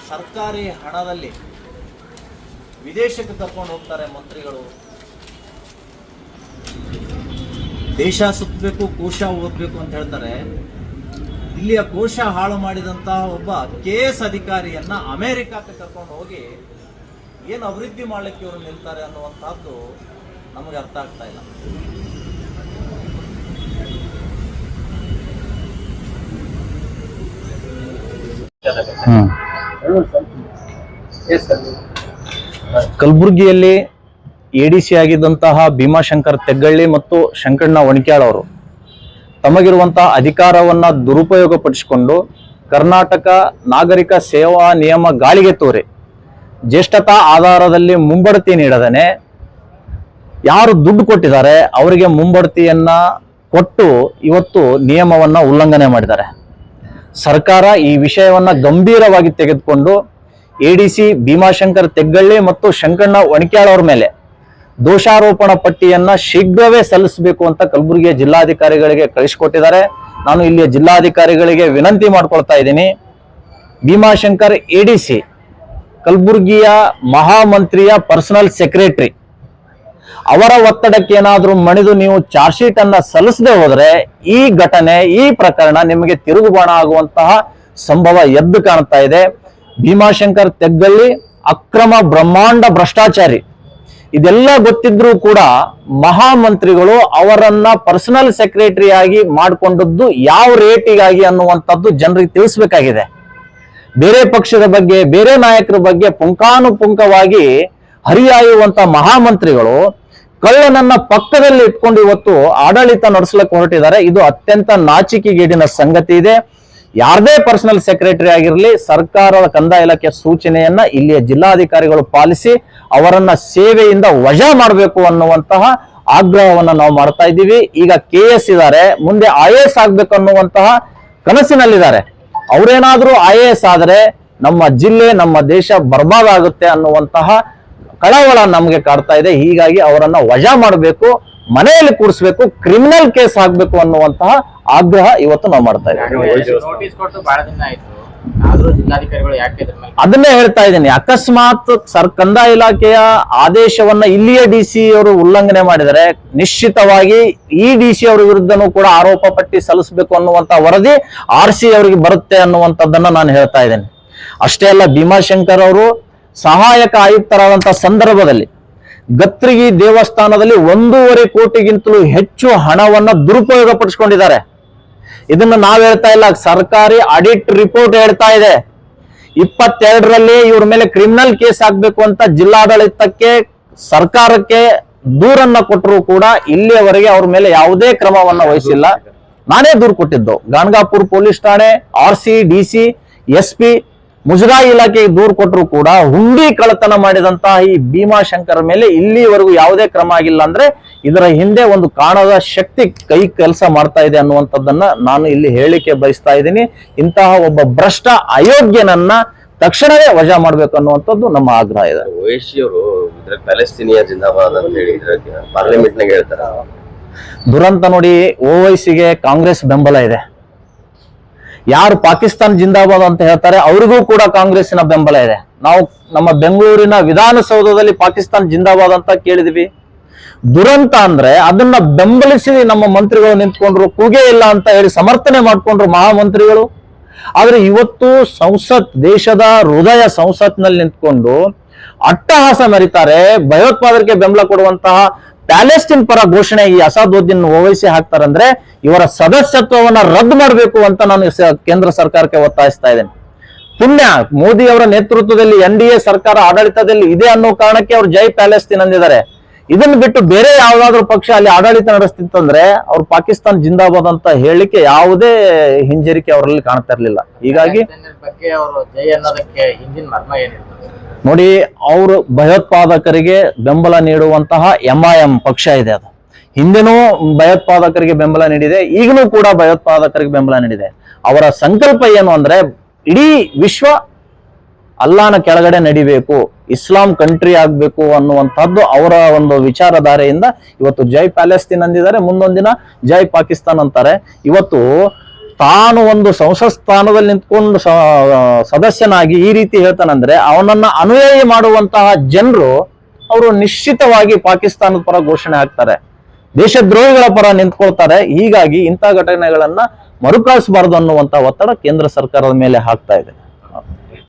ಸರ್ಕಾರಿ ಹಣದಲ್ಲಿ ವಿದೇಶಕ್ಕೆ ಕರ್ಕೊಂಡು ಹೋಗ್ತಾರೆ ಮಂತ್ರಿಗಳು. ದೇಶ ಸುತ್ತಬೇಕು, ಕೋಶ ಓದಬೇಕು ಅಂತ ಹೇಳ್ತಾರೆ. ಇಲ್ಲಿಯ ಕೋಶ ಹಾಳು ಮಾಡಿದಂತಹ ಒಬ್ಬ KS ಅಧಿಕಾರಿಯನ್ನ ಅಮೆರಿಕಕ್ಕೆ ಕರ್ಕೊಂಡು ಹೋಗಿ ಏನು ಅಭಿವೃದ್ಧಿ ಮಾಡಲಿಕ್ಕೆ ಇವರು ನಿಲ್ತಾರೆ ಅನ್ನುವಂಥದ್ದು ನಮಗೆ ಅರ್ಥ ಆಗ್ತಾ ಇಲ್ಲ. ಕಲಬುರಗಿಯಲ್ಲಿ ADC ಆಗಿದ್ದಂತಹ ಭೀಮಾಶಂಕರ್ ತೆಗ್ಗಳ್ಳಿ ಮತ್ತು ಶಂಕಣ್ಣ ವಣಿಕ್ಯಾಳ್ ಅವರು ತಮಗಿರುವಂತಹ ಅಧಿಕಾರವನ್ನ ದುರುಪಯೋಗಪಡಿಸಿಕೊಂಡು ಕರ್ನಾಟಕ ನಾಗರಿಕ ಸೇವಾ ನಿಯಮ ಗಾಳಿಗೆ ತೋರಿ ಜ್ಯೇಷ್ಠತಾ ಆಧಾರದಲ್ಲಿ ಮುಂಬಡ್ತಿ ನೀಡದನೆ ಯಾರು ದುಡ್ಡು ಕೊಟ್ಟಿದ್ದಾರೆ ಅವರಿಗೆ ಮುಂಬಡ್ತಿಯನ್ನ ಕೊಟ್ಟು ಇವತ್ತು ನಿಯಮವನ್ನ ಉಲ್ಲಂಘನೆ ಮಾಡಿದ್ದಾರೆ. ಸರ್ಕಾರ ಈ ವಿಷಯವನ್ನ ಗಂಭೀರವಾಗಿ ತೆಗೆದುಕೊಂಡು ADC ಭೀಮಾಶಂಕರ್ ತೆಗ್ಗಳ್ಳಿ ಮತ್ತು ಶಂಕಣ್ಣ ವಣಿಕ್ಯಾಳ್ ಅವರ ಮೇಲೆ ದೋಷಾರೋಪಣಾ ಪಟ್ಟಿಯನ್ನ ಶೀಘ್ರವೇ ಸಲ್ಲಿಸಬೇಕು ಅಂತ ಕಲಬುರಗಿಯ ಜಿಲ್ಲಾಧಿಕಾರಿಗಳಿಗೆ ಕಳಿಸಿಕೊಟ್ಟಿದ್ದಾರೆ. ನಾನು ಇಲ್ಲಿಯ ಜಿಲ್ಲಾಧಿಕಾರಿಗಳಿಗೆ ವಿನಂತಿ ಮಾಡ್ಕೊಳ್ತಾ ಇದ್ದೀನಿ. ಭೀಮಾಶಂಕರ್ ADC ಕಲಬುರಗಿಯ ಮಹಾಮಂತ್ರಿಯ ಪರ್ಸನಲ್ ಸೆಕ್ರೆಟರಿ, ಅವರ ಒತ್ತಡಕ್ಕೆ ಏನಾದರೂ ಮಣಿದು ನೀವು ಚಾರ್ಜ್ ಶೀಟ್ ಅನ್ನ ಸಲ್ಲಿಸದೆ ಹೋದ್ರೆ ಈ ಘಟನೆ, ಈ ಪ್ರಕರಣ ನಿಮಗೆ ತಿರುಗುಬಾಣ ಆಗುವಂತಹ ಸಂಭವ ಎದ್ದು ಕಾಣ್ತಾ ಇದೆ. ಭೀಮಾಶಂಕರ್ ತೆಗ್ಗಳ್ಳಿ ಅಕ್ರಮ ಬ್ರಹ್ಮಾಂಡ ಭ್ರಷ್ಟಾಚಾರಿ, ಇದೆಲ್ಲ ಗೊತ್ತಿದ್ರೂ ಕೂಡ ಮಹಾಮಂತ್ರಿಗಳು ಅವರನ್ನ ಪರ್ಸನಲ್ ಸೆಕ್ರೆಟರಿ ಆಗಿ ಮಾಡಿಕೊಂಡದ್ದು ಯಾವ ರೇಟಿಗಾಗಿ ಅನ್ನುವಂಥದ್ದು ಜನರಿಗೆ ತಿಳಿಸ್ಬೇಕಾಗಿದೆ. ಬೇರೆ ಪಕ್ಷದ ಬಗ್ಗೆ, ಬೇರೆ ನಾಯಕರ ಬಗ್ಗೆ ಪುಂಖಾನುಪುಂಖವಾಗಿ ಹರಿಯಾಯುವಂತ ಮಹಾಮಂತ್ರಿಗಳು ಕಳ್ಳನನ್ನ ಪಕ್ಕದಲ್ಲಿ ಇಟ್ಕೊಂಡು ಇವತ್ತು ಆಡಳಿತ ನಡೆಸಲಿಕ್ಕೆ ಹೊರಟಿದ್ದಾರೆ. ಇದು ಅತ್ಯಂತ ನಾಚಿಕೆಗೇಡಿನ ಸಂಗತಿ ಇದೆ. ಯಾರದೇ ಪರ್ಸನಲ್ ಸೆಕ್ರೆಟರಿ ಆಗಿರಲಿ, ಸರ್ಕಾರದ ಕಂದಾಯ ಇಲಾಖೆ ಸೂಚನೆಯನ್ನ ಇಲ್ಲಿಯ ಜಿಲ್ಲಾಧಿಕಾರಿಗಳು ಪಾಲಿಸಿ ಅವರನ್ನ ಸೇವೆಯಿಂದ ವಜಾ ಮಾಡಬೇಕು ಅನ್ನುವಂತಹ ಆಗ್ರಹವನ್ನ ನಾವು ಮಾಡ್ತಾ ಇದ್ದೀವಿ. ಈಗ KS ಇದ್ದಾರೆ, ಮುಂದೆ IAS ಆಗ್ಬೇಕು ಅನ್ನುವಂತಹ ಕನಸಿನಲ್ಲಿದ್ದಾರೆ. ಅವರೇನಾದ್ರೂ IAS ಆದ್ರೆ ನಮ್ಮ ಜಿಲ್ಲೆ, ನಮ್ಮ ದೇಶ ಬರ್ಬಾದ್ ಆಗುತ್ತೆ ಅನ್ನುವಂತಹ ಕಳವಳ ನಮಗೆ ಕಾಡ್ತಾ ಇದೆ. ಹೀಗಾಗಿ ಅವರನ್ನ ವಜಾ ಮಾಡಬೇಕು, ಮನೆಯಲ್ಲಿ ಕೂರಿಸಬೇಕು, ಕ್ರಿಮಿನಲ್ ಕೇಸ್ ಹಾಕ್ಬೇಕು ಅನ್ನುವಂತಹ ಆಗ್ರಹ ಇವತ್ತು ನಾವು ಮಾಡ್ತಾ ಇದ್ದೀವಿ. ಅದನ್ನೇ ಹೇಳ್ತಾ ಇದ್ದೀನಿ. ಅಕಸ್ಮಾತ್ ಕಂದಾಯ ಇಲಾಖೆಯ ಆದೇಶವನ್ನ ಇಲ್ಲಿಯ DC ಅವರು ಉಲ್ಲಂಘನೆ ಮಾಡಿದರೆ ನಿಶ್ಚಿತವಾಗಿ ಈ DC ಅವರ ವಿರುದ್ಧನೂ ಕೂಡ ಆರೋಪ ಪಟ್ಟಿ ಸಲ್ಲಿಸಬೇಕು ಅನ್ನುವಂತ ವರದಿ RC ಅವರಿಗೆ ಬರುತ್ತೆ ಅನ್ನುವಂಥದ್ದನ್ನ ನಾನು ಹೇಳ್ತಾ ಇದ್ದೇನೆ. ಅಷ್ಟೇ ಅಲ್ಲ, ಭೀಮಾಶಂಕರ್ ಅವರು ಸಹಾಯಕ ಆಯುಕ್ತರಾದಂತಹ ಸಂದರ್ಭದಲ್ಲಿ ಗತ್ರಿಗಿ ದೇವಸ್ಥಾನದಲ್ಲಿ 1.5 ಕೋಟಿಗಿಂತಲೂ ಹೆಚ್ಚು ಹಣವನ್ನ ದುರುಪಯೋಗ ಪಡಿಸಿಕೊಂಡಿದ್ದಾರೆ. ಇದನ್ನ ನಾವ್ ಹೇಳ್ತಾ ಇಲ್ಲ, ಸರ್ಕಾರಿ ಆಡಿಟ್ ರಿಪೋರ್ಟ್ ಹೇಳ್ತಾ ಇದೆ. 22ರಲ್ಲಿ ಇವ್ರ ಮೇಲೆ ಕ್ರಿಮಿನಲ್ ಕೇಸ್ ಆಗ್ಬೇಕು ಅಂತ ಜಿಲ್ಲಾಡಳಿತಕ್ಕೆ, ಸರ್ಕಾರಕ್ಕೆ ದೂರನ್ನ ಕೊಟ್ಟರು ಕೂಡ ಇಲ್ಲಿಯವರೆಗೆ ಅವ್ರ ಮೇಲೆ ಯಾವುದೇ ಕ್ರಮವನ್ನ ವಹಿಸಿಲ್ಲ. ನಾನೇ ದೂರು ಕೊಟ್ಟಿದ್ದು ಗಾಣಗಾಪುರ ಪೊಲೀಸ್ ಠಾಣೆ, RC, DC, SP, ಮುಜರಾಯಿ ಇಲಾಖೆಗೆ ದೂರು ಕೊಟ್ಟರು ಕೂಡ ಹುಂಡಿ ಕಳ್ಳತನ ಮಾಡಿದಂತಹ ಈ ಭೀಮಾಶಂಕರ್ ಮೇಲೆ ಇಲ್ಲಿವರೆಗೂ ಯಾವುದೇ ಕ್ರಮ ಆಗಿಲ್ಲ. ಅಂದ್ರೆ ಇದರ ಹಿಂದೆ ಒಂದು ಕಾಣದ ಶಕ್ತಿ ಕೈ ಕೆಲಸ ಮಾಡ್ತಾ ಇದೆ ಅನ್ನುವಂಥದ್ದನ್ನ ನಾನು ಇಲ್ಲಿ ಹೇಳಿಕೆ ಬಯಸ್ತಾ ಇದ್ದೀನಿ. ಇಂತಹ ಒಬ್ಬ ಭ್ರಷ್ಟ ಅಯೋಗ್ಯನನ್ನ ತಕ್ಷಣವೇ ವಜಾ ಮಾಡ್ಬೇಕು ಅನ್ನುವಂಥದ್ದು ನಮ್ಮ ಆಗ್ರಹ ಇದೆ. ಓವೈಸಿ ಅವರು ಪ್ಯಾಲೆಸ್ತೀನಿಯಾ ಜಿಂದಾಬಾದ್ ಅಂತ ಹೇಳಿ ಪಾರ್ಲಿಮೆಂಟ್ ನಾಗ ಹೇಳ್ತಾರ. ದುರಂತ ನೋಡಿ, ಓವೈಸಿಗೆ ಕಾಂಗ್ರೆಸ್ ಬೆಂಬಲ ಇದೆ. ಯಾರು ಪಾಕಿಸ್ತಾನ ಜಿಂದಾಬಾದ್ ಅಂತ ಹೇಳ್ತಾರೆ ಅವರಿಗೂ ಕೂಡ ಕಾಂಗ್ರೆಸ್ಸಿನ ಬೆಂಬಲ ಇದೆ. ನಾವು ನಮ್ಮ ಬೆಂಗಳೂರಿನ ವಿಧಾನಸೌಧದಲ್ಲಿ ಪಾಕಿಸ್ತಾನ ಜಿಂದಾಬಾದ್ ಅಂತ ಕೇಳಿದ್ವಿ. ದುರಂತ ಅಂದ್ರೆ ಅದನ್ನ ಬೆಂಬಲಿಸಿ ನಮ್ಮ ಮಂತ್ರಿಗಳು ನಿಂತ್ಕೊಂಡ್ರು, ಕೂಗೇ ಇಲ್ಲ ಅಂತ ಹೇಳಿ ಸಮರ್ಥನೆ ಮಾಡ್ಕೊಂಡ್ರು ಮಹಾಮಂತ್ರಿಗಳು. ಆದ್ರೆ ಇವತ್ತು ಸಂಸತ್, ದೇಶದ ಹೃದಯ ಸಂಸತ್ನಲ್ಲಿ ನಿಂತ್ಕೊಂಡು ಅಟ್ಟಹಾಸ ಮೆರೀತಾರೆ. ಭಯೋತ್ಪಾದಕರಿಗೆ ಬೆಂಬಲ ಕೊಡುವಂತಹ ಪ್ಯಾಲೆಸ್ಟೀನ್ ಪರ ಘೋಷಣೆ ಈ ಅಸಾದುದ್ದೀನ್ ಓವೈಸಿ ಹಾಕ್ತಾರಂದ್ರೆ ಇವರ ಸದಸ್ಯತ್ವವನ್ನ ರದ್ದು ಮಾಡಬೇಕು ಅಂತ ನಾನು ಕೇಂದ್ರ ಸರ್ಕಾರಕ್ಕೆ ಒತ್ತಾಯಿಸ್ತಾ ಇದ್ದೇನೆ. ಪುಣ್ಯ ಮೋದಿ ಅವರ ನೇತೃತ್ವದಲ್ಲಿ NDA ಸರ್ಕಾರ ಆಡಳಿತದಲ್ಲಿ ಇದೆ ಅನ್ನೋ ಕಾರಣಕ್ಕೆ ಅವ್ರು ಜೈ ಪ್ಯಾಲೆಸ್ತೀನ್ ಅಂದಿದ್ದಾರೆ. ಇದನ್ನ ಬಿಟ್ಟು ಬೇರೆ ಯಾವ್ದಾದ್ರು ಪಕ್ಷ ಅಲ್ಲಿ ಆಡಳಿತ ನಡೆಸ್ತಿತ್ತಂದ್ರೆ ಅವ್ರು ಪಾಕಿಸ್ತಾನ ಜಿಂದಾಬಾದ್ ಅಂತ ಹೇಳಲಿಕ್ಕೆ ಯಾವುದೇ ಹಿಂಜರಿಕೆ ಅವರಲ್ಲಿ ಕಾಣ್ತಾ ಇರ್ಲಿಲ್ಲ. ಹೀಗಾಗಿ ನೋಡಿ, ಅವರು ಭಯೋತ್ಪಾದಕರಿಗೆ ಬೆಂಬಲ ನೀಡುವಂತಹ MIM ಪಕ್ಷ ಇದೆ. ಅದು ಹಿಂದೆನೂ ಭಯೋತ್ಪಾದಕರಿಗೆ ಬೆಂಬಲ ನೀಡಿದೆ, ಈಗಲೂ ಕೂಡ ಭಯೋತ್ಪಾದಕರಿಗೆ ಬೆಂಬಲ ನೀಡಿದೆ. ಅವರ ಸಂಕಲ್ಪ ಏನು ಅಂದ್ರೆ ಇಡೀ ವಿಶ್ವ ಅಲ್ಲಾನ ಕೆಳಗಡೆ ನಡಿಬೇಕು, ಇಸ್ಲಾಂ ಕಂಟ್ರಿ ಆಗ್ಬೇಕು ಅನ್ನುವಂಥದ್ದು ಅವರ ಒಂದು ವಿಚಾರಧಾರೆಯಿಂದ ಇವತ್ತು ಜೈ ಪ್ಯಾಲೆಸ್ತೀನ್ ಅಂದಿದ್ದಾರೆ, ಮುಂದೊಂದಿನ ಜೈ ಪಾಕಿಸ್ತಾನ್ ಅಂತಾರೆ. ಇವತ್ತು ತಾನು ಒಂದು ಸಂಸತ್ ಸ್ಥಾನದಲ್ಲಿ ನಿಂತ್ಕೊಂಡು ಸದಸ್ಯನಾಗಿ ಈ ರೀತಿ ಹೇಳ್ತಾನಂದ್ರೆ ಅವನನ್ನ ಅನುಯಾಯಿ ಮಾಡುವಂತಹ ಜನರು ಅವರು ನಿಶ್ಚಿತವಾಗಿ ಪಾಕಿಸ್ತಾನದ ಪರ ಘೋಷಣೆ ಹಾಕ್ತಾರೆ, ದೇಶದ್ರೋಹಿಗಳ ಪರ ನಿಂತ್ಕೊಳ್ತಾರೆ. ಹೀಗಾಗಿ ಇಂಥ ಘಟನೆಗಳನ್ನ ಮರುಕಳಿಸಬಾರದು ಅನ್ನುವಂತ ಒತ್ತಡ ಕೇಂದ್ರ ಸರ್ಕಾರದ ಮೇಲೆ ಹಾಕ್ತಾ ಇದೆ.